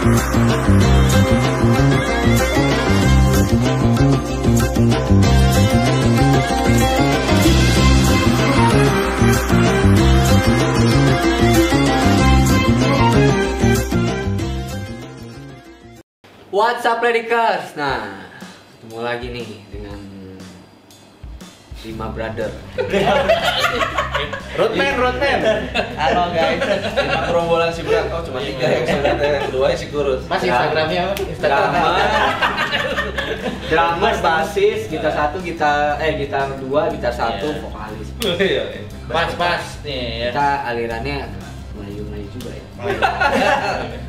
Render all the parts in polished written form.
What's up Predikers? Nah, ketemu lagi nih dengan 5 brother. Roadman. Halo guys. 5 gerombolan si Brat. Oh cuma 3 yang sebenarnya, yang 2 si Kurus. Mas Instagramnya apa? Drummer, basis, gitar 1, gitar 2, gitar 1, vokalis. Pas nih ya. Kita alirannya Melayu juga ya.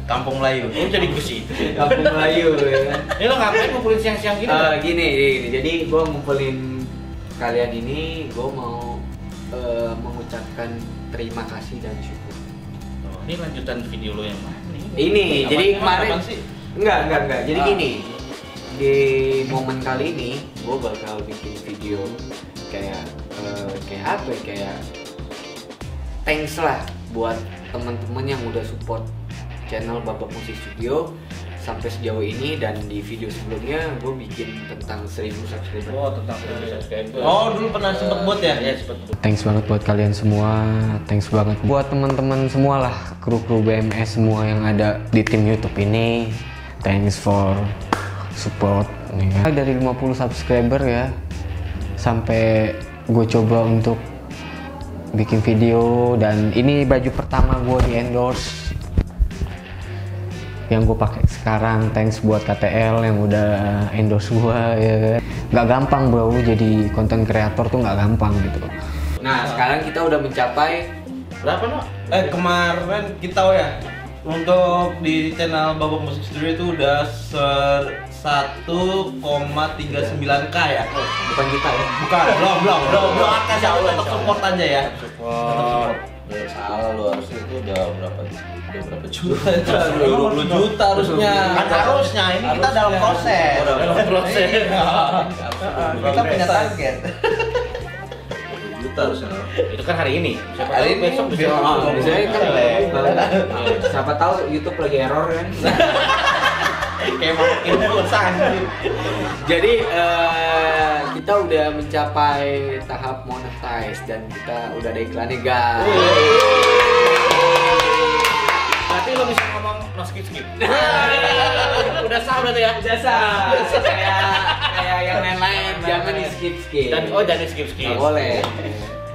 Kampung Melayu. Oh jadi gusi. Kampung Melayu ya kan. Ini lo ngapain ngumpulin siang-siang gini? Gini. Jadi gue ngumpulin kalian ini, gue mau mengucapkan terima kasih dan syukur. Oh, ini lanjutan video lo yang mana nih? Ini, jadi kemarin sih? Enggak. Jadi gini, di momen kali ini gue bakal bikin video kayak apa ya? Kayak thanks lah buat teman-teman yang udah support channel Babak Musik Studio sampai sejauh ini, dan di video sebelumnya gue bikin tentang 1000 subscriber. Oh, tentang 1000 subscriber. Oh, dulu pernah sempet buat ya? Iya, sempet. Thanks banget buat kalian semua. Thanks banget buat teman-teman semua lah, kru BMS semua yang ada di tim YouTube ini. Thanks for support. Dari 50 subscriber ya, sampai gue coba untuk bikin video, dan ini baju pertama gue di endorse yang gue pakai sekarang. Thanks buat KTL yang udah endorse gue ya. Nggak gampang bro, jadi konten kreator tuh nggak gampang gitu. Nah sekarang kita udah mencapai berapa no? Kemarin kita ya untuk di channel Babak Musik Studio itu udah 1,39k ya. Bukan kita ya? Bukan, belum akan tetap support aja ya. Support. Salah lu, harusnya itu udah berapa juta? 20 juta harusnya. Harusnya ini kita dalam proses. Kita punya target. Juta harusnya. Itu kan hari ini. Hari ini besok bisa. Biasanya kan siapa tahu YouTube lagi error kan. Kayak mau infusan. Jadi kita udah mencapai tahap monetize dan kita udah ada iklannya guys. Berarti lo bisa ngomong no skip. Udah sah berarti ya? Udah sah. Kayak yang lain-lain jangan di skip. Dan jangan di skip. Nggak boleh.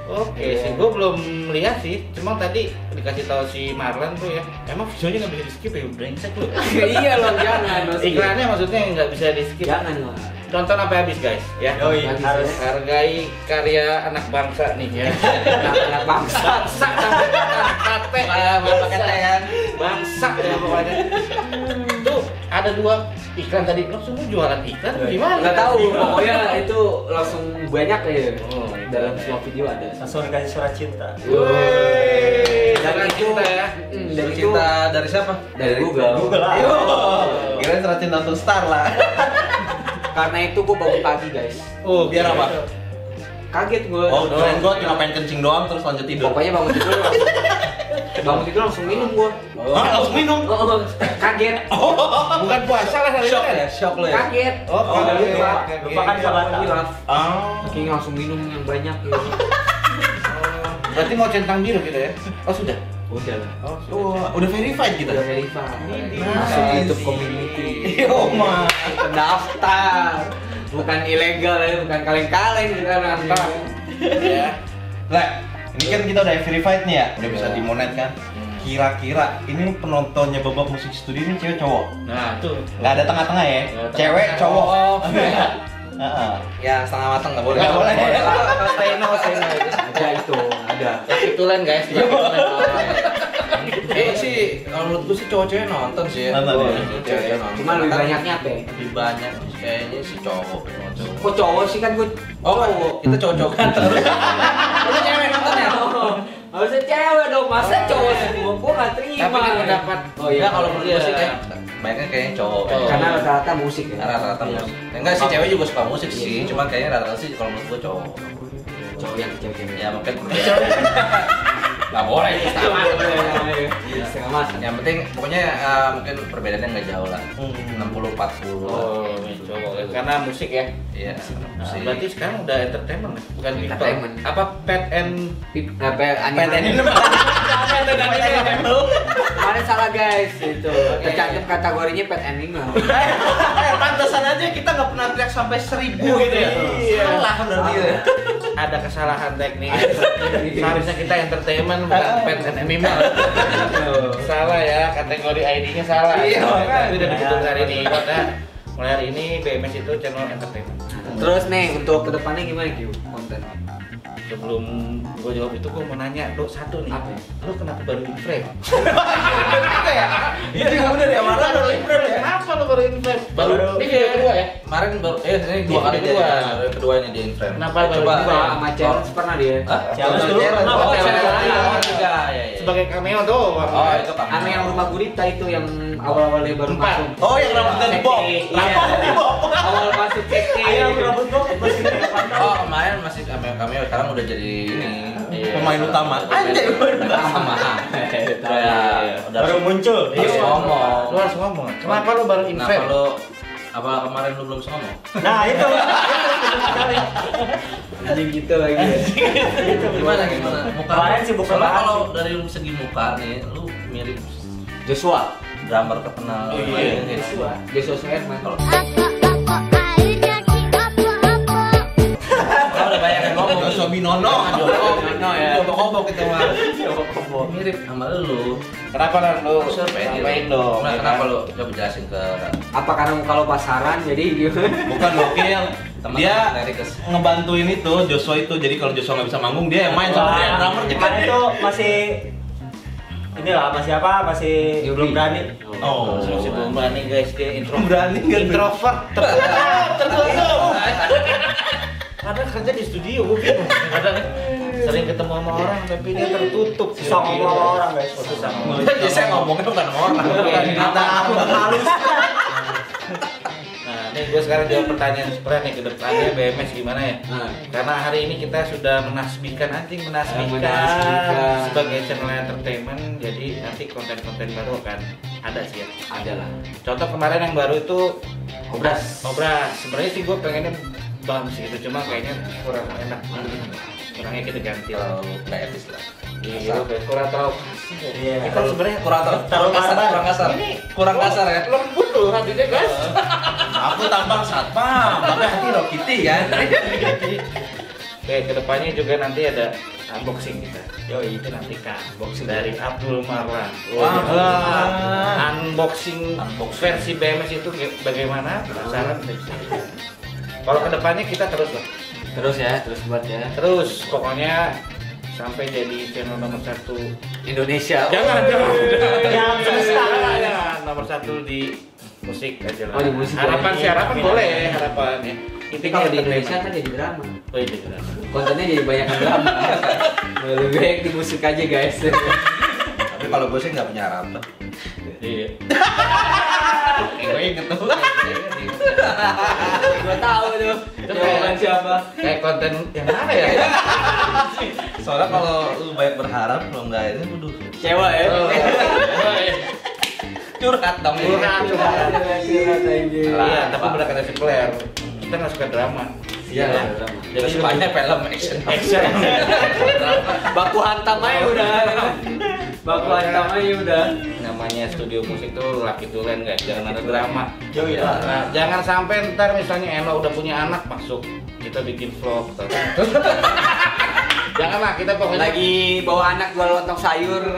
Oke sih, gue belum lihat sih. Cuma tadi dikasih tahu si Marlon tuh ya, emang videonya nggak bisa di skip ya, brengsek lu. Iya loh, jangan. Iklannya maksudnya nggak bisa di skip. Jangan lah. Tonton sampai habis guys, ya. Harus hargai karya anak bangsa nih ya. Anak bangsa. Sampai kate kan. Bangsa ya pokoknya. Tuh ada 2 iklan tadi, langsung jualan iklan gimana? Nggak tahu, pokoknya itu langsung banyak ya. Dalam semua video ada. Langsung dikasih surat cinta. Surat cinta ya. Dari Cinta dari siapa? Dari Google lah. Kirain surat cinta untuk Star lah. Karena itu gue bangun pagi guys. Oh, biar apa? Kaget gue. Oh, keren gue cuma pengen kencing doang terus lanjut tidur. Pokoknya bangun tidur langsung minum gue. Langsung minum? Kaget. Bukan puasa lah hari ini ya? Shock lo ya? Kaget. Lupakan sahabat. Kayaknya langsung minum yang banyak ya. Berarti mau centang biru gitu ya? Oh sudah? Udah lah. Udah verified gitu? Udah verify. Nice. Masuk YouTube community. Oh my. Pendaftar. Bukan ilegal ya, bukan kaleng-kaleng kita nonton. Ya. Lah, ini kan kita udah verified nih ya, udah bisa dimonet kan. Kira-kira ini penontonnya Babak Musik Studio ini cewek cowok? Nah tuh. Nggak ada tengah-tengah ya? Cewek cowok. Ya setengah matang nggak boleh. Nggak boleh. Say no. Ada itu, ada. Kebetulan guys. Sih, kalau menurut gue sih cowok-cewek nonton sih. Nonton ya. Cuma lebih banyaknya apa? Lebih banyak kayaknya si cowok. Kok cowok sih kan gue? Oh, kita cowok-cowok kan. Itu cewek nonton ya? Harusnya cewek dong, masa cowok semua? Gue nggak terima. Tapi kan pendapat. Oh iya, kalau menurut gue sih kayak banyaknya kayaknya cowok. Karena rata-rata musik ya. Rata-rata musik. Enggak sih, cewek juga suka musik sih. Cuma kayaknya rata-rata sih kalau menurut gue cowok. Cowok yang cewek-cewek. Ya mungkin. Nggak boleh setengah Setengah mas. Yang penting pokoknya mungkin perbedaannya nggak jauh lah. 60-40. Oh, cowok. Karena musik ya. Iya. Nah, berarti sekarang udah entertainment ya? Bukan people. Entertainment. Apa pet and Kemarin salah guys, itu tercantum kategorinya pet animal. pantesan aja kita nggak pernah teriak sampai 1000 gitu ya. Salah berarti ya. Ada kesalahan teknis. Seharusnya kita entertainment bukan pet and animal. Salah ya, kategori ID-nya salah. Iya, Tapi udah ditutup hari ini. Karena mulai hari ini BMS itu channel entertainment. Terus nih untuk kedepannya gimana Q konten? Sebelum gue jawab itu gue mau nanya lo satu nih. Apa? Lo kenapa baru in frame? Iya bener ya, malah baru in frame ya. Kenapa lo baru in frame? Baru ini video kedua ya? Kemarin baru ini 2 kali kedua. dia. Keduanya dia in frame. Kenapa baru Coba kedua? Sama challenge pernah dia. Hah? Challenge dulu. Oh, challenge Challenge. juga. Ya, ya. Sebagai cameo tuh. Oh, itu Kang. Anu yang rumah gurita itu yang awal-awal dia baru 4. masuk. Oh, yang rambutnya dibok. Iya. Awal masuk ceki. Oh, kemarin masih cameo, sekarang udah jadi ini. Pemain utama. Anjay, Sama. Udah Baru muncul. Harus ngomong. Lo harus ngomong. Kenapa lo baru in Kenapa frame? lo apa kemarin lu belum ngomong? Nah, itu. Anjing gitu lagi ya. Gimana? Muka Kemarin sih bukan soalnya bahas kalau sih. dari segi muka nih, lu mirip Joshua. drummer terkenal. Joshua Suherman. Kalau udah banyak yang ngomong. Suami Nono. Nono ya. Kobok itu mah. Mirip sama lu. Kenapa lo Sampaikan dong? Nah, kenapa lu coba jelasin ke Apa karena muka lo pasaran jadi Bukan Gokil. teman Dia Lerikus? ngebantuin itu Joshua itu. Jadi kalau Joshua nggak bisa manggung, dia yang main sama dia drummer. Kemarin tuh masih inilah masih apa? Masih Newbie. belum berani. Oh, Masih belum berani guys, dia berani nggak introvert. Kadang kerja di studio mungkin. Kadang sering ketemu sama orang tapi dia tertutup. Susah ngomong sama orang guys. Susah ngomong. Ya saya ngomongnya bukan sama orang. Kata aku halus. Nah, nih gue sekarang jawab pertanyaan sebenarnya nih ke depannya BMS gimana ya? Nah. Karena hari ini kita sudah menasbihkan Menasbihkan. sebagai channel entertainment, jadi nanti konten-konten baru akan ada sih ya. ada lah. Contoh kemarin yang baru itu Obras. Obras. Sebenarnya sih gue pengennya bams gitu, cuma kayaknya kurang enak. Kurangnya kita ganti lah. Kalau nggak etis lah. Iya, kurang tahu. Iya. Kita sebenarnya Kurang Taruh barbar. kasar. Kurang kasar ya. lembut loh hatinya guys. Aku tampang satpam, tapi hati Hello Kitty kan. Oke, kedepannya juga nanti ada unboxing kita. Itu nanti kan unboxing dari Abdul Marwan. Wah. Unboxing versi BMS itu bagaimana? Penasaran? Kalau kedepannya kita terus lah. Terus ya, terus buat ya. Terus pokoknya sampai jadi channel nomor 1 Indonesia. Jangan. Yang semesta. Jangan. Nomor 1 di musik aja lah. Oh, di musik. Harapan sih, harapan boleh, harapan ya. Tapi kalau di Indonesia kan jadi drama. Oh, iya, drama. Kontennya jadi banyak drama. Lebih baik di musik aja guys. Tapi kalau gue sih nggak punya harapan. Iya. Gue inget tuh. Gua tahu tuh. Jawaban siapa? Kayak konten yang mana ya? Soalnya kalau lu banyak berharap, kalau nggak ini, waduh. Cewek ya. Curhat dong. Curhat aja. Iya, tapi benar kata si Claire, kita nggak suka drama. Iya, Jadi sukanya film action. Action. Baku hantam aja udah. Baku hantam aja udah. Namanya studio musik tuh laki tulen guys, jangan ada drama. Yoi lah. Nah, jangan sampai ntar misalnya Eno udah punya anak masuk, kita bikin vlog. Janganlah, kita pokoknya Lagi bawa anak jual lontong sayur.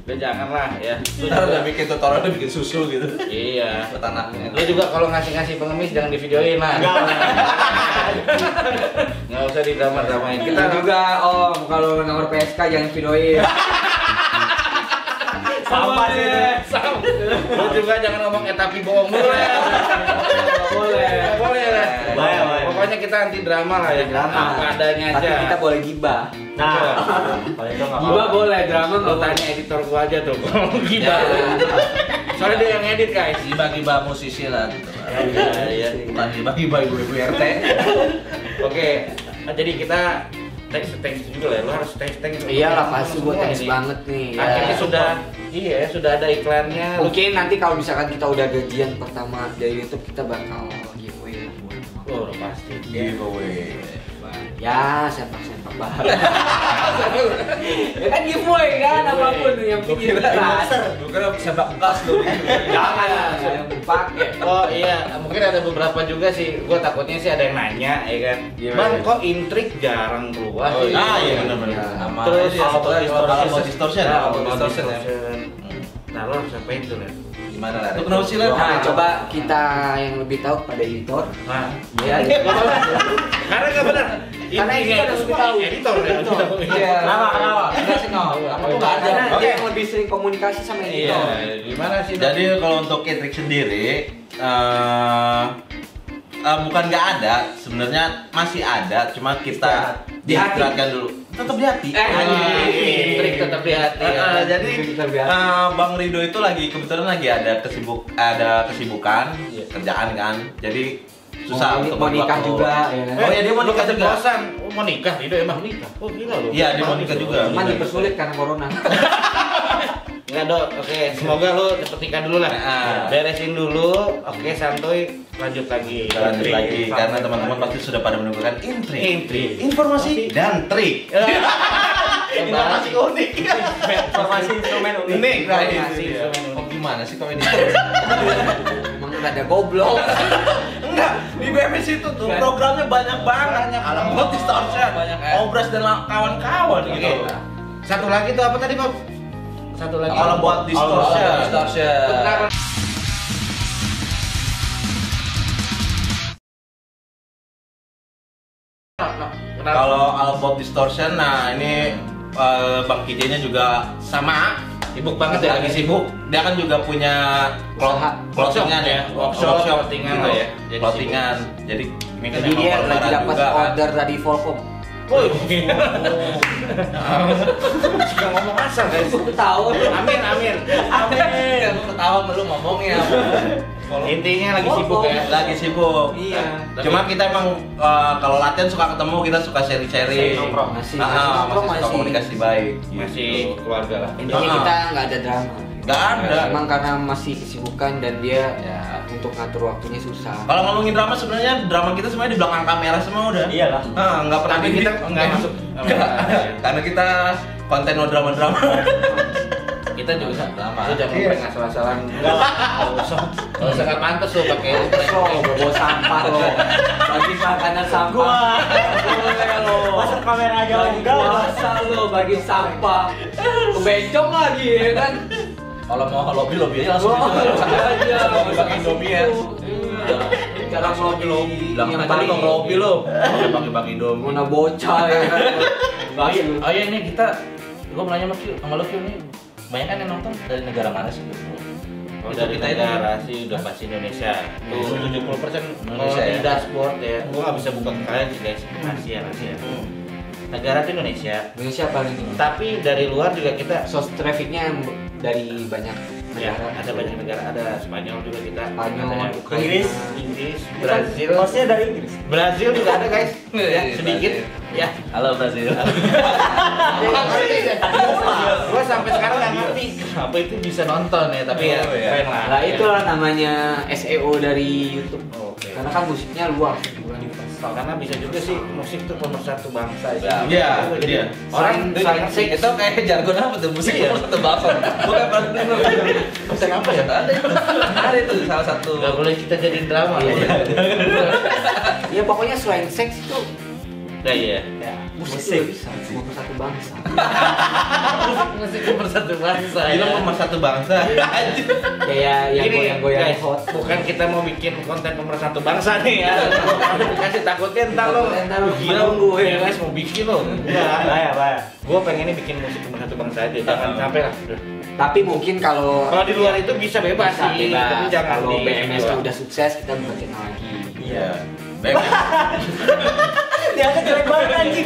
udah janganlah ya. Ntar udah bikin tutorial, udah bikin susu gitu. Iya. Buat anaknya. Lu juga kalau ngasih pengemis jangan divideoin lah. Nggak usah didrama-dramain. Kita juga om kalau nomor PSK jangan videoin. Sama sih. Lu juga jangan ngomong tapi bohong dulu ya. Boleh. Boleh lah. Boleh. Pokoknya kita anti drama lah ya. Drama. Apa adanya Tapi aja. kita boleh gibah. Nah, kalau itu nggak Gibah apa-apa. boleh, drama Lo nggak boleh. tanya editor gua aja tuh. Gibah. Soalnya dia yang edit guys. Gibah-gibah musisi lah gitu. Iya. Bukan gibah-gibah ibu-ibu RT. Oke. Nah, jadi kita thanks juga lah, lo harus thanks. Iyalah pasti gue thanks banget nih. Akhirnya Ya. sudah ada iklannya. Mungkin nanti kalau misalkan kita udah gajian pertama dari YouTube kita bakal giveaway buat Oh, udah pasti. Giveaway. ya sempak bahan. Ya kan giveaway kan apapun yang pinggir Bukan sepak bekas lu. jangan yang dipakai. Oh iya, mungkin ada beberapa juga sih. Gua takutnya sih ada yang nanya, ya kan. Bang, kok intrik jarang keluar sih? Iya benar-benar. Nama Terus Auto distortion. Auto distortion. Nah, lo harus apa itu, Len? Gimana lah? Itu kenapa sih, Len? Nah, coba kita yang lebih tahu pada editor. Nah, Ya, karena nggak benar. Karena ini Intinya kan itu lebih semua tahu. editor ya. Iya. Kenapa? Enggak sih nggak. Apa tuh nggak ada? Karena Oke. dia yang lebih sering komunikasi sama Iya, editor. gimana sih? Jadi kalau untuk intrik sendiri bukan nggak ada, sebenarnya masih ada, cuma kita Di hati. diistirahatkan dulu. Tetap di hati. intrik tetap di hati. Jadi Tetap di hati. Bang Rido itu kebetulan lagi ada kesibukan kerjaan kan, jadi susah Mau untuk nikah waktu. juga ya. Oh ya dia mau nikah juga. Kosan. Oh, mau nikah, Rido emang nikah. Oh, gila loh. Iya, dia mau nikah juga. Cuman dipersulit karena corona. Enggak, Dok. Oke, semoga lo cepet nikah dulu lah. Beresin dulu. Oke, santuy. Lanjut lagi. Kita lanjut Intrik. lagi karena teman-teman pasti sudah pada menunggukan intrik, Intrik. informasi dan trik. Informasi unik. Informasi instrumen unik. Unik, nah, Informasi itu dia. instrumen Oh, gimana sih kalau ini? Emang ada goblok. Enggak, di BMS itu tuh programnya banyak banget. Alam Bot Distortion, Obras dan kawan-kawan gitu. Satu lagi tuh apa tadi, Kok? Satu lagi. Alam Bot Distortion. Bentar. Kalau Alam Bot Distortion, nah ini Bang Kijenya juga sama. Sibuk banget ya, lagi sibuk. Dia kan juga punya clothingan ya, Workshop, clothingan lah ya. Jadi Clothingan. Jadi ini kan Jadi memang dia lebaran lagi dapat juga kan. order dari Volcom. Woi. Suka ngomong asal guys. Aku tahu. Amin. Aku ketawa lu ngomongnya. Intinya lagi sibuk ya. Lagi sibuk. Iya. Cuma kita emang kalau latihan suka ketemu, kita suka sharing-sharing. Nongkrong. Masih Masih nongkrong, suka komunikasi baik. Masih gitu. keluarga lah. Intinya kita nggak ada drama. Nggak ada. Emang karena masih kesibukan dan dia untuk ngatur waktunya susah. Kalau ngomongin drama, sebenarnya drama kita semuanya di belakang kamera semua udah. Iyalah. Nggak pernah Tapi di kita nggak masuk. Karena kita konten no drama-drama. Kita juga Drama. Lu jangan Iya. prank asal-asalan. Kalau sangat pantas lo pakai Lo bawa sampah lo. Bagi makanan sampah. Boleh lo. Masuk kamera aja enggak. Puasa lo bagi sampah. Kebencong lagi ya kan. Kalau mau lobby aja langsung. aja. Bagi Indomie ya. Cara lobby Bilang yang tadi paling mau lobby lo. Bagi Indomie. mana bocah ya kan. Oh iya ini kita gua mau nanya sama lu nih. Banyak kan yang nonton dari negara mana sih? Oh, Itu dari kita ini. negara sih udah pasti Indonesia. Tuh 70% Indonesia di ya. dashboard ya. Gua nggak bisa buka ke kalian sih guys. Rahasia. Negara tuh Indonesia. Indonesia paling ini. Tapi dari luar juga kita Source trafficnya dari banyak ya negara. ada banyak negara, ada Spanyol juga kita. Spanyol, Ada Ukraina. Inggris, Brazil. Hostnya dari Inggris. Brazil juga ada guys. Ya, sedikit. Ya. Halo Brazil. Gua sampai sekarang nggak ngerti kenapa itu bisa nonton ya, tapi ya Oh, iya. keren lah. Nah itulah namanya SEO dari YouTube. Oke. Karena kan musiknya luas. Karena bisa juga sih musik tuh pemersatu bangsa Ya. Iya, itu dia. Orang Selain seks Itu kayak jargon apa tuh? Musik satu bangsa. Bukan berarti lu. Musik apa ya? Ada itu salah satu. nggak boleh kita jadi drama. Iya. Ya. Ya pokoknya selain seks itu Nah, iya. musik bisa semua satu bangsa. Musik pemersatu bangsa. Gila ya. pemersatu bangsa. Kayak yang Gini, goyang-goyang guys, hot. bukan kita mau bikin konten pemersatu bangsa nih ya. Kasih takutnya ntar lo Ntar lo gila nunggu ya kan. BMS mau bikin lo. Enggak. Bahaya. Gue pengennya bikin musik pemersatu bangsa aja. Jangan sampai lah. Tapi mungkin kalau Kalau di luar itu bisa bebas bisa sih, bebas. tapi jangan Kalau di BMS luar. udah sukses kita buka channel lagi. Iya. Baik. Dia kan jelek banget anjing.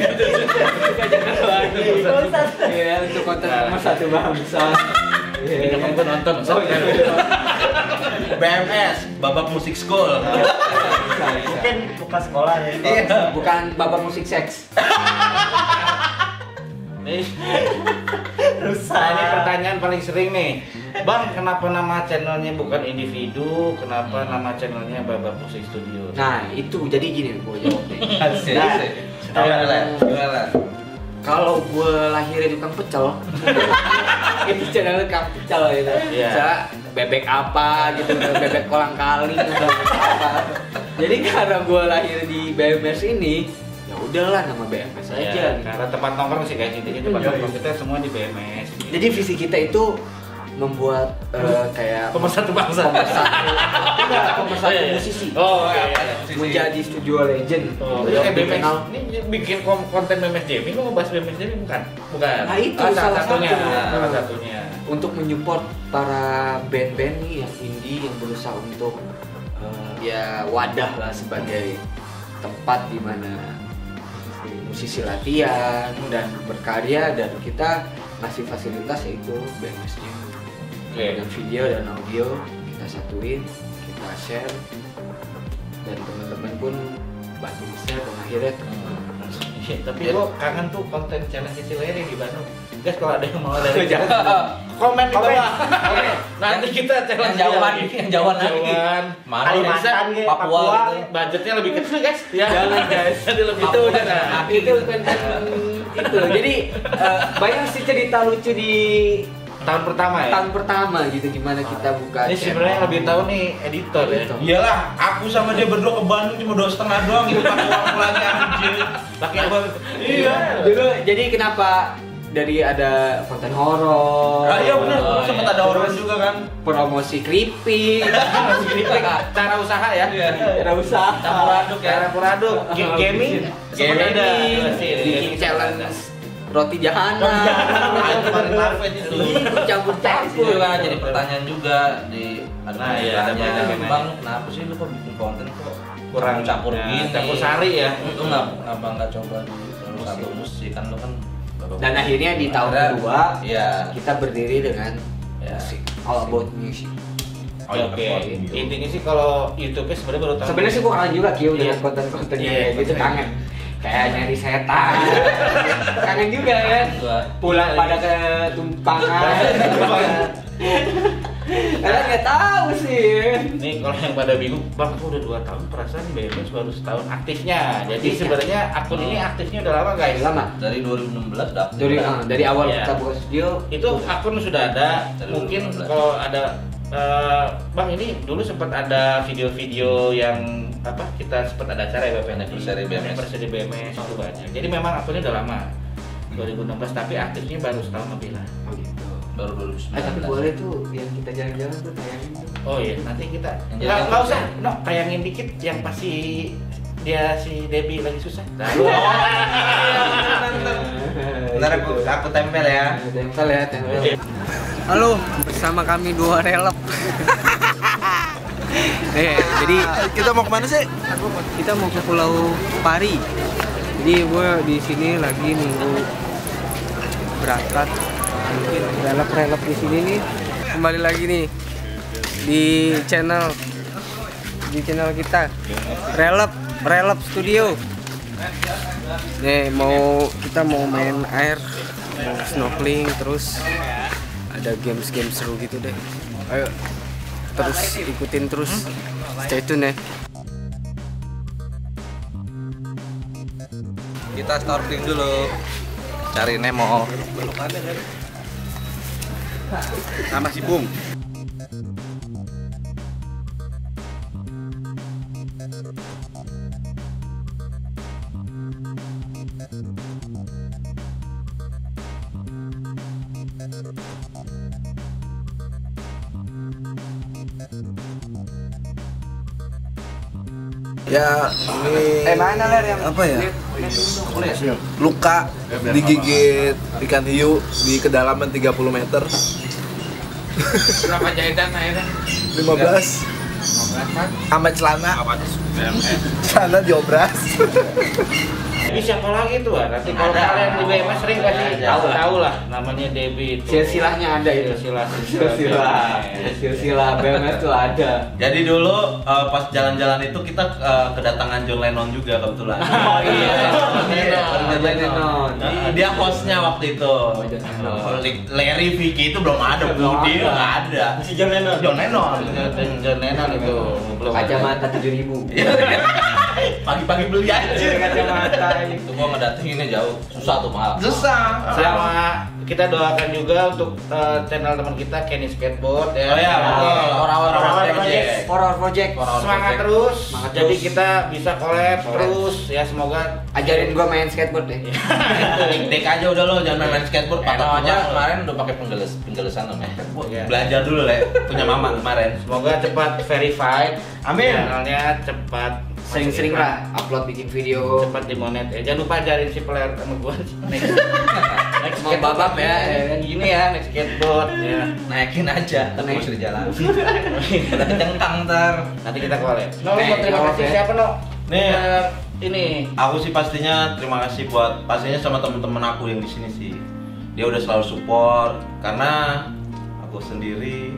Iya untuk konten satu bangsa. Ini kan gue nonton. BMS, Babak Musik School. Mungkin buka sekolah ya. Iya. Bukan babak musik seks. Rusak. Nah, ini pertanyaan paling sering nih. Bang, kenapa nama channelnya bukan individu? Kenapa nama channelnya Babak Musik Studio? Nah, itu jadi gini gue jawab deh. Gimana? Kalau gue lahir di tukang pecel, itu channel tukang pecel gitu. Iya. Misalnya bebek apa gitu, bebek kolang kaling atau apa. Jadi karena gue lahir di BMS ini, ya udahlah nama BMS aja. Ya, Gitu. karena tempat nongkrong sih guys, intinya tempat nongkrong kita semua di BMS. Jadi visi kita itu membuat kayak pemersatu bangsa. pemersatu musisi. Oh, iya. Menjadi studio legend. Oh, yang BMS dikenal. ini bikin konten BMS Jamie, lo ngebahas BMS Jamie bukan? Bukan. Nah, itu salah satunya. satu. Salah satunya. Untuk menyupport para band-band nih yang indie yang berusaha untuk ya wadah lah sebagai tempat di mana musisi latihan dan berkarya, dan kita ngasih fasilitas yaitu BMS Jam. Dan video dan audio kita satuin, kita share, dan teman-teman pun bantu share dan akhirnya Tapi gua kangen tuh konten challenge Cilery di Bandung. Guys, kalau ada yang mau dari komen di bawah. Nanti kita challenge yang jauhan lagi. Kalimantan, Papua gitu. Budgetnya lebih kecil guys. Ya. Jangan guys. Jadi lebih Itu udah itu konten itu. Jadi banyak sih cerita lucu di tahun pertama ya. tahun pertama gitu, gimana kita buka Ini sebenarnya lebih tahu nih editor ya. Iyalah, aku sama dia berdua ke Bandung cuma 2,5 doang gitu pakai uang lagi anjir. Pakai apa? Iya. dulu. Jadi kenapa dari ada konten horor? Ah, iya benar, sempat ada orang juga kan. Promosi keripik. Cara usaha ya. Cara usaha. Campur aduk ya. Campur aduk. Gaming. Sempat ada. Bikin challenge roti jahanam. Kemarin Marvel itu. Campur-campur. Itu kan jadi pertanyaan juga di Nah, iya, ada pertanyaan. Bang, kenapa sih lu kok bikin konten kok Kurang campur ya, gini? campur sari ya. Itu nggak coba di satu musik kan lu kan. Dan akhirnya di tahun kedua Iya. kita berdiri dengan Ya. musik, all about music. Oh, iya, Oke. betul. Intinya sih kalau YouTube-nya sebenarnya baru tahun. Sebenarnya sih gua kangen juga Kio dengan Iya. konten-kontennya Iya, kayak gitu, kangen. Kayak nyari setan. Kangen juga kan. Gua Pulang pada ke tumpangan. Karena nggak tahu sih. Nih kalau yang pada bingung, Bang, aku udah 2 tahun perasaan BMS baru setahun aktifnya. Jadi Aktifnya. sebenarnya akun ini aktifnya udah lama guys. Lama. dari 2016 dapet. Dari awal Iya. kita buka studio Itu akun sudah ada. Dari Mungkin 2016. kalau ada Bang, ini dulu sempat ada video-video yang apa? Kita sempat ada acara ya BPN Anniversary BMS. Anniversary BMS itu banyak. Jadi memang akunnya udah lama. 2016 tapi aktifnya baru setahun lebih lah. Oh gitu. Baru 2019. Tapi boleh tuh yang kita jalan-jalan tuh tayangin tuh. Oh iya, nanti kita Yang nggak jalan- usah, no, tayangin dikit yang pasti dia si Debbie lagi susah. Bentar aku tempel ya. Tempel ya, tempel. Halo, bersama kami dua relep. Jadi Kita mau kemana sih? kita mau ke Pulau Pari. Jadi gue di sini lagi nunggu berangkat. Mungkin relep-relep di sini nih. Kembali lagi nih di channel kita Relep Studio. Nih kita mau main air, mau snorkeling, terus ada games seru gitu deh. Ayo terus ikutin terus, stay tune ya. Kita snorkeling dulu. Cari Nemo. Sama si Bung. Ya, ini Mana ler yang apa ya? Luka digigit ikan hiu di kedalaman 30 meter. Berapa jahitan akhirnya? 15 sama celana. Celana diobras. Ini siapa lagi tuh? Nanti kalau kalian di BMS sering pasti tahu lah namanya Debbie itu. silsilahnya ada itu. Silsilah BMS tuh ada. Jadi dulu pas jalan-jalan itu kita kedatangan John Lennon juga kebetulan. Oh iya. Lennon. Dia hostnya waktu itu. Larry Vicky itu belum ada, Budi nggak ada. Si John Lennon. John Lennon. John Lennon itu belum ada. Kacamata 7.000. Pagi-pagi beli aja. Kacamata Itu gua ngedatinginnya jauh, susah tuh mahal. Susah. Sama kita doakan juga untuk channel teman kita Kenny Skateboard ya. Oh ya, betul. Orang-orang project. Horror Project. Semangat terus. Semangat Jadi terus. kita bisa collab terus ya, semoga Ajarin gua main skateboard deh. Dek aja udah lo, jangan main skateboard. Enak aja kemarin udah pakai penggelesan namanya. ya. Belajar dulu Le, punya mama kemarin. Semoga cepat verified. Amin. Channelnya cepat Sering-sering lah upload bikin video. cepat dimonet ya. Jangan lupa ajarin si player sama gua. Next Mau babak ya. Gini ya, next skateboard ya. Naikin aja, tapi Naik. masih di jalan. Udah kenceng ntar. Nanti kita collab. No, Oke, mau terima collab kasih ya. siapa no? Nih, Ini aku sih pastinya terima kasih buat pastinya sama temen-temen aku yang di sini sih. Dia udah selalu support karena aku sendiri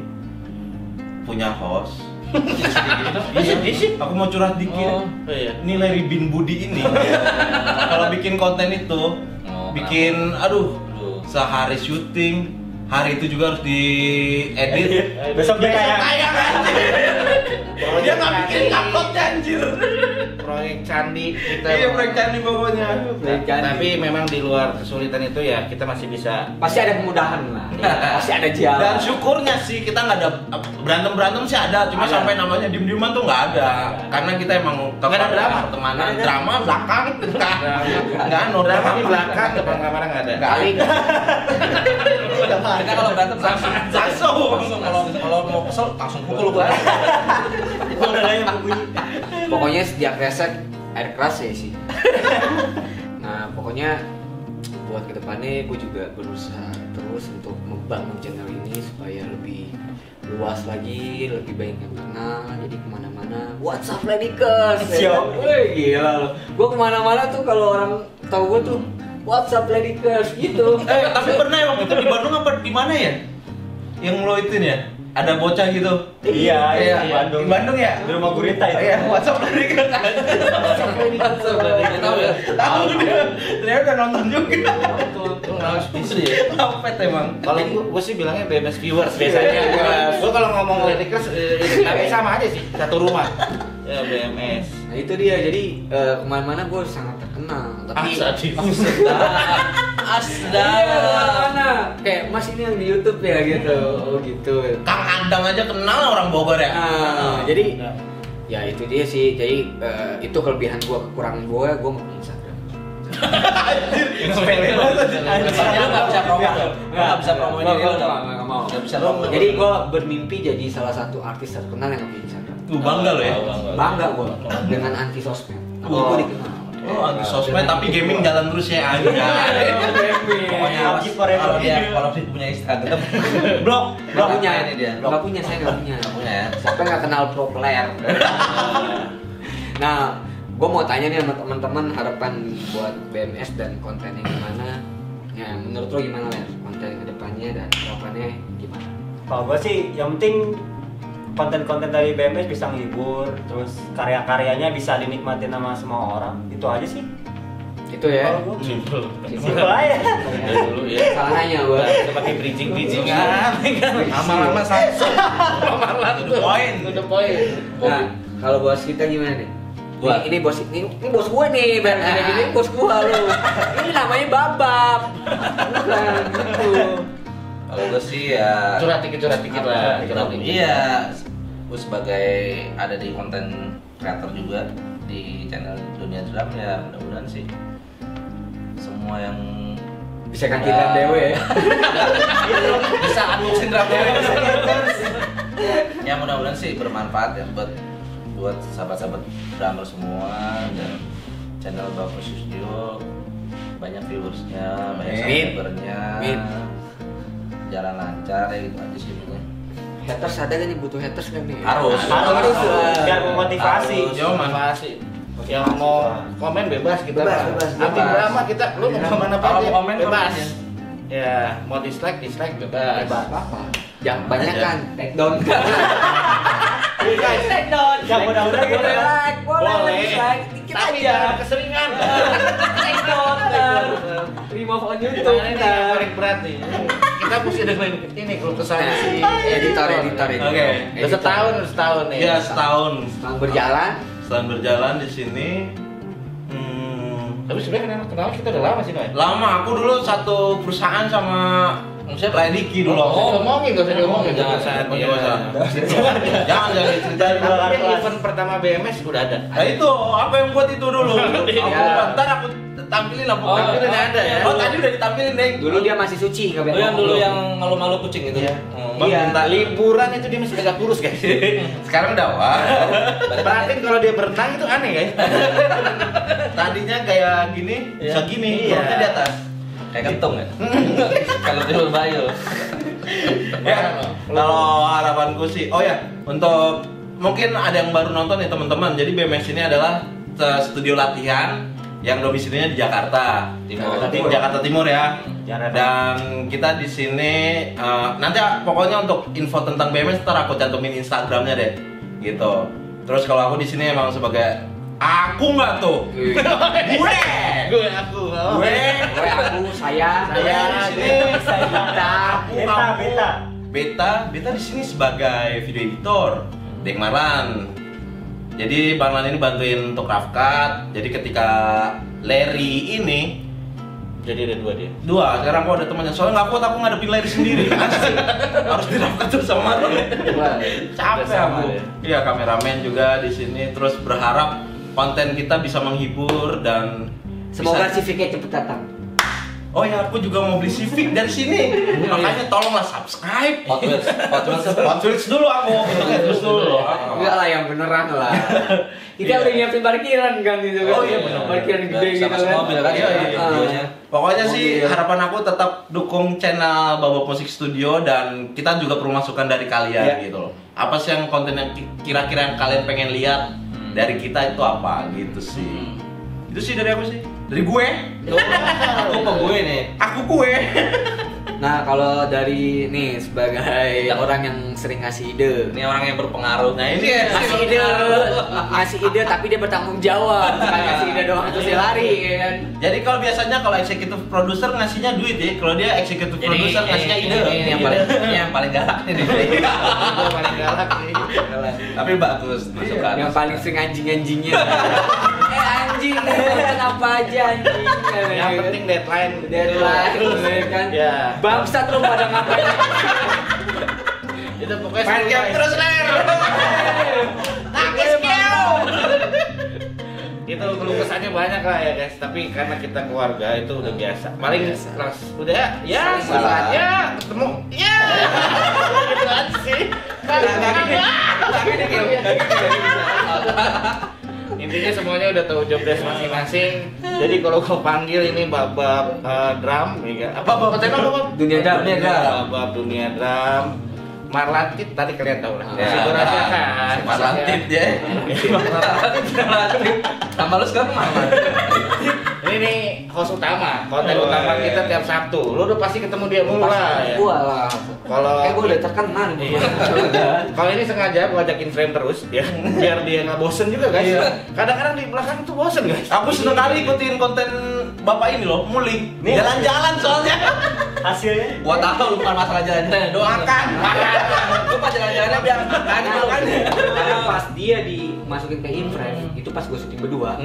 punya host. Aku mau curhat dikit. Oh, iya. Ini Larry Bin Budi ini. Kalau bikin konten itu, bikin aduh, sehari syuting, hari itu juga harus diedit. Besok dia kayak Dia nggak bikin upload anjir. proyek candi kita. Iya, proyek candi pokoknya. Tapi memang di luar kesulitan itu ya kita masih bisa. Pasti ada kemudahan lah. Pasti ada jalan. Dan syukurnya sih kita nggak ada berantem sih ada, cuma Ada. sampai namanya diem-dieman tuh nggak ada. Karena kita emang Nggak ada drama. pertemanan, drama belakang, nggak ada Drama di belakang, depan kamera nggak ada. Kali. Kita kalau berantem langsung Langsung. kalau mau kesel langsung pukul gua. udah lah yang berbunyi. Pokoknya setiap reset air keras ya sih. Nah pokoknya buat kedepannya gue juga berusaha terus untuk membangun channel ini supaya lebih luas lagi, lebih banyak yang kenal. Jadi kemana-mana WhatsApp Ledikers. Siap. Wih gila loh. Gue kemana-mana tuh kalau orang tahu gue tuh WhatsApp Ledikers gitu. Tapi pernah ya waktu itu di Bandung apa di mana ya? Yang lo itu ya? Ada bocah gitu. Iya, Iya, di Bandung. Di Bandung ya? Di rumah gurita itu. Iya, WhatsApp dari kan. Tahu ya? Tahu dia udah nonton juga. Itu dia. Lampet emang. Kalau gue sih bilangnya BMS viewers biasanya. Gue kalau ngomong Ledikers, tapi sama aja sih, satu rumah. Ya BMS. Nah itu dia, jadi kemana-mana gue sangat terkenal. Tapi Asda. Iya, kemana-mana. Kayak Mas ini yang di YouTube ya gitu. Oh gitu. Kang Adang aja kenal orang Bogor ya. Nah, jadi ya itu dia sih. Jadi itu kelebihan gue, kekurangan gue nggak punya Instagram. Sepele banget. Lu nggak bisa promo, nggak bisa promo ini lu nggak mau. nggak bisa promo. Jadi gue bermimpi jadi salah satu artis terkenal yang nggak punya Instagram. Tuh bangga lo ya. Bangga gue dengan anti sosmed. Gue dikenal. Oh, anti sosmed tapi gaming jalan terus ya anjing. Pokoknya awas kalau dia punya Instagram Blok. Nggak punya, ini dia. nggak punya, saya nggak punya. Nggak punya ya. Siapa yang nggak kenal pro player? Nah, gue mau tanya nih sama teman-teman harapan buat BMS dan kontennya gimana? Ya, menurut lo gimana ya konten kedepannya dan harapannya gimana? Kalau gue sih yang penting konten-konten dari BMS bisa menghibur, terus karya-karyanya bisa dinikmatin sama semua orang. Itu aja sih. Itu ya. Kalau gua. Simpel. Simpel aja. dulu ya. Salah nanya gue. Kita pakai bridging-bridgingan. Lama-lama Samsung. Lama-lama to the point. To the point. Nah, kalau bos kita gimana nih? Gua. Ini bos ini bos gue nih, ini bos gue lo. Ini namanya babab. Bukan gitu. Kalau gue sih ya Curhat dikit lah. Iya, gue sebagai ada di konten kreator juga di channel Dunia Drum ya, mudah-mudahan sih semua yang Bisa ganti drum dewe ya. bisa unboxing drum dewe. Ya mudah-mudahan sih bermanfaat ya buat sahabat-sahabat drummer semua dan channel Bapak Studio banyak viewersnya, banyak subscribernya, jalan lancar ya gitu aja sih pokoknya. Haters ada kan nih, butuh haters kan nih? Harus. Harus biar memotivasi. Harus. Yo, man. Motivasi. Yang mau komen bebas kita. Bebas. Anti drama kita, lu mau komen apa Kalau aja? mau komen, bebas. komen Ya, mau dislike bebas. Apa? Jangan banyak kan, take down. guys. Yang mudah-mudahan gitu ya. Boleh. Tapi jangan keseringan. Remove on YouTube. Ini yang paling berat nih. Kita mesti dengerin ini kalau kesana si Editor ini. Oke. Udah setahun nih. Ya setahun. Berjalan. Setelah berjalan di sini. Tapi sebenarnya kenal kita udah lama sih, Noy. Lama. Aku dulu satu perusahaan sama Siapa? Diki dulu. Ngomongin, gak usah diomongin. Jangan Jangan ceritain. Tapi event pertama BMS udah ada. Nah itu, apa yang buat itu dulu? Ntar aku tampilin lah pokoknya. Tapi udah ada ya. Oh tadi udah ditampilin deh. Dulu dia masih suci Itu yang dulu yang malu-malu kucing itu. Iya. Liburan itu dia masih agak kurus guys. Sekarang udah wah. Perhatiin kalau dia berenang itu aneh guys. Tadinya kayak gini, bisa gini, Iya. perutnya di atas. Kayak kentung ya. Kalau di Bayu. Ya, kalau harapanku sih, oh ya, untuk mungkin ada yang baru nonton nih teman-teman. Jadi BMS ini adalah studio latihan yang domisilinya di Jakarta Timur ya. Dan kita di sini nanti pokoknya untuk info tentang BMS ntar aku cantumin Instagramnya deh, gitu. Terus kalau aku di sini emang sebagai aku nggak tuh, saya di sini, Beta di sini sebagai video editor, Deng Marlan. Jadi Bang Marlan ini bantuin untuk Rafkat. Jadi ketika Larry ini Jadi ada 2 dia. 2, sekarang aku ada temannya. Soalnya nggak kuat aku ngadepin Larry sendiri. Asli. Harus dirapkan terus sama Marlon. Capek aku. Iya, kameramen juga di sini. Terus berharap konten kita bisa menghibur dan Semoga bisa... Civic cepet datang. Oh ya, aku juga mau beli Civic dari sini. Makanya tolonglah subscribe. Hot Wheels dulu aku. Terus dulu. Enggak lah yang beneran lah. Kita udah nyiapin parkiran kan gitu kan. Oh iya benar. Parkiran gede gitu sama kan. mobil kan. Iya. Pokoknya sih harapan aku tetap dukung channel Babak Musik Studio dan kita juga perlu masukan dari kalian gitu loh. Apa sih yang konten yang kira-kira yang kalian pengen lihat dari kita itu apa gitu sih. Itu sih dari aku sih. Dari gue. Aku apa gue nih? Aku gue. Nah, kalau dari nih sebagai orang yang sering ngasih ide. Ini orang yang berpengaruh. Nah ini Ngasih ide tapi dia bertanggung jawab. Bukan ngasih ide doang terus dia lari ya kan. Jadi kalau biasanya kalau executive producer ngasihnya duit ya, kalau dia executive producer ngasihnya ide. Ini yang paling galak nih. Gua paling galak nih. Tapi bagus masukan. Yang paling sering anjing-anjingnya. Anjing, kenapa aja anjing? Yang penting deadline kan. Ya. Bangsat lu pada ngapain? Itu pokoknya Main game terus ler. Nangis keo. Itu keluh kesahnya banyak lah ya guys, tapi karena kita keluarga itu udah biasa. Paling udah ya ketemu ya gitu aja sih. Intinya semuanya udah tahu job desk masing-masing. Jadi kalau gue panggil ini babak drum, apa Dunia drum. Babak dunia drum. Marlantit tadi kalian tahu lah. Ya, Masih berasa kan? Marlantit ya. Sama lu sekarang mana? Ini nih host utama, konten utama kita tiap Sabtu. Lu udah pasti ketemu dia mulu lah. Ya. Gua lah. Kalau Kayak gua udah terkenal nih. kalau ini sengaja gua ajakin frame terus ya, biar dia nggak bosen juga guys. Kadang-kadang di belakang tuh bosen guys. Aku seneng kali ikutin konten bapak ini loh, muling. Jalan-jalan soalnya. Hasilnya Gua tahu bukan masalah jalan-jalan doang. Makan. Gua pas jalan-jalannya biar makan makanya. Karena pas dia dimasukin ke in-frame, itu pas gua syuting berdua.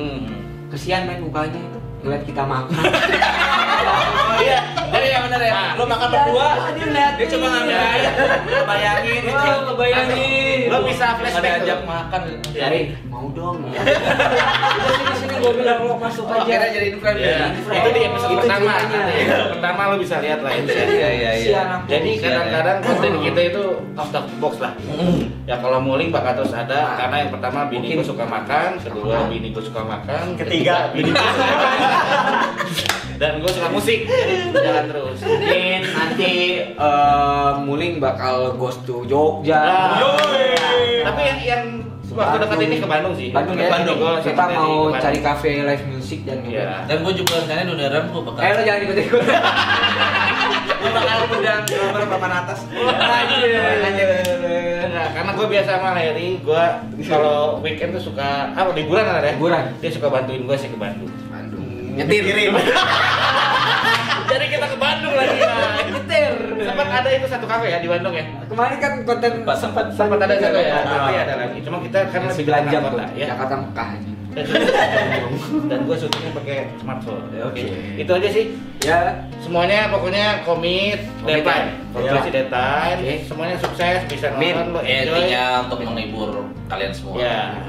Kesian main mukanya itu ngeliat kita makan. Oh iya, jadi yang bener ya. Lu makan berdua, dia cuma ngambil aja. Bayangin itu. Ngebayangin. Lo bisa flashback Ada ajak tuh. makan. Dari mau dong. Sini gua bilang lo masuk aja. Akhirnya jadi influencer. Ya, itu di episode Itu pertama. ceritanya. Pertama lo bisa lihat lah itu. Iya. Jadi kadang-kadang konten kita itu out of the box lah. Ya kalau muling bakal terus ada karena yang pertama bini gue suka makan, kedua bini gue suka makan, Ketiga, bini gue suka makan. Dan gue suka musik, jadi jalan terus. Mungkin nanti Muling bakal ghost to Jogja. Tapi yang waktu dekat ini ke Bandung sih. Bandung ya. Bandung. Gua Kita sama mau Teddy ke cari Bandung. cafe live music dan Iya. Dan gue juga rencananya dunia drum gue bakal. lo jangan ikut-ikut. Gue bakal undang drummer papan atas. Nah, karena gue biasa sama Larry, gue kalau weekend tuh suka liburan ada ya? Liburan. Dia suka bantuin gue sih ke Bandung. Nyetir. Jadi kita ke Bandung lagi ya. Nyetir. Sempat ada itu satu kafe ya di Bandung ya. Kemarin kan konten Sempat ada satu ya. Tapi ada lagi. Cuma kita kan lebih belanja kota ya. Jakarta Mekah aja. Dan gue syutingnya pakai smartphone. Oke. Itu aja sih. Ya, Semuanya pokoknya komit, deadline. Kalau Ya. deadline, Oke. semuanya sukses, bisa Amin. nonton, lo enjoy. Intinya untuk menghibur kalian semua. Ya.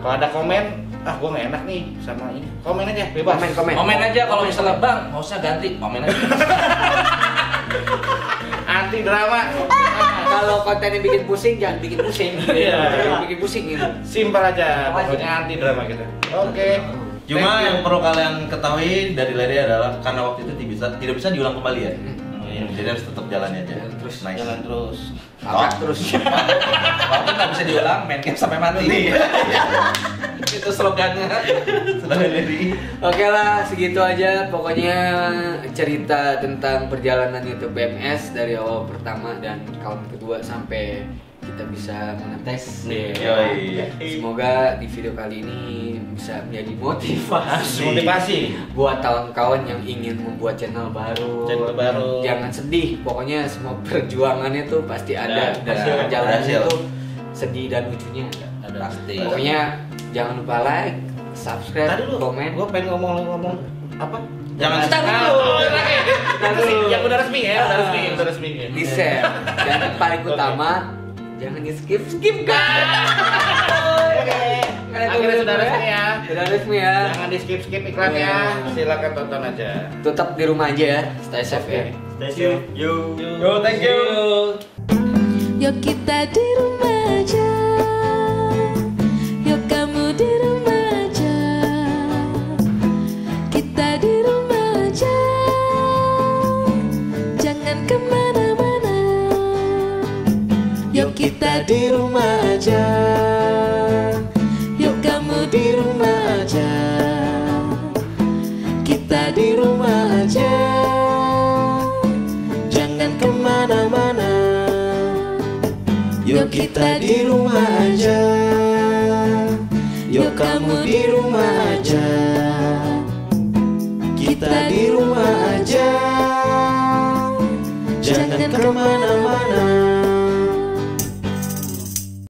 Kalau ada komen, gue nggak enak nih sama ini. Komen aja, bebas. Komen aja kalau misalnya bang, hostnya ganti, komen aja. Anti drama. kalau kontennya bikin pusing jangan bikin pusing. Iya. Jangan bikin pusing gitu. Simpel aja, pokoknya anti drama kita. Oke. Cuma Thank you. yang perlu kalian ketahui dari Larry adalah karena waktu itu tidak bisa diulang kembali ya. Jadi harus tetap jalannya aja. Terus nice. Jalan terus. Tabrak terus. Walaupun nggak bisa diulang, main game sampai mati. Itu slogannya. Selamat Larry. Oke lah, segitu aja pokoknya cerita tentang perjalanan YouTube BMS dari awal pertama dan tahun kedua sampai kita bisa menetes. Yoi. Semoga di video kali ini bisa menjadi Motivasi. buat kawan-kawan yang ingin membuat channel baru. Jangan sedih, pokoknya semua perjuangannya tuh pasti ada dan perjalanan hasil. itu sedih dan lucunya ada. Pasti. Pokoknya jangan lupa like, subscribe, Tadi dulu, komen. gue pengen ngomong apa? Jangan Yang udah resmi ya, udah resmi. Di share dan yang paling utama jangan di skip guys. Akhirnya sudah resmi ya. Sudah resmi ya. Jangan di skip iklannya. Silakan tonton aja. Tetap di rumah aja ya, stay safe ya. Stay safe. Yo. Yo, thank you. Yuk kita di rumah aja. Yuk kamu di rumah aja. Kita di rumah aja. Jangan kemana-mana. Yuk kita di rumah aja. Yuk kamu di rumah aja. Kita di rumah aja. Jangan kemana-mana. Yuk kita di rumah aja. Yuk kamu di rumah aja. Kita di rumah aja. Jangan kemana-mana.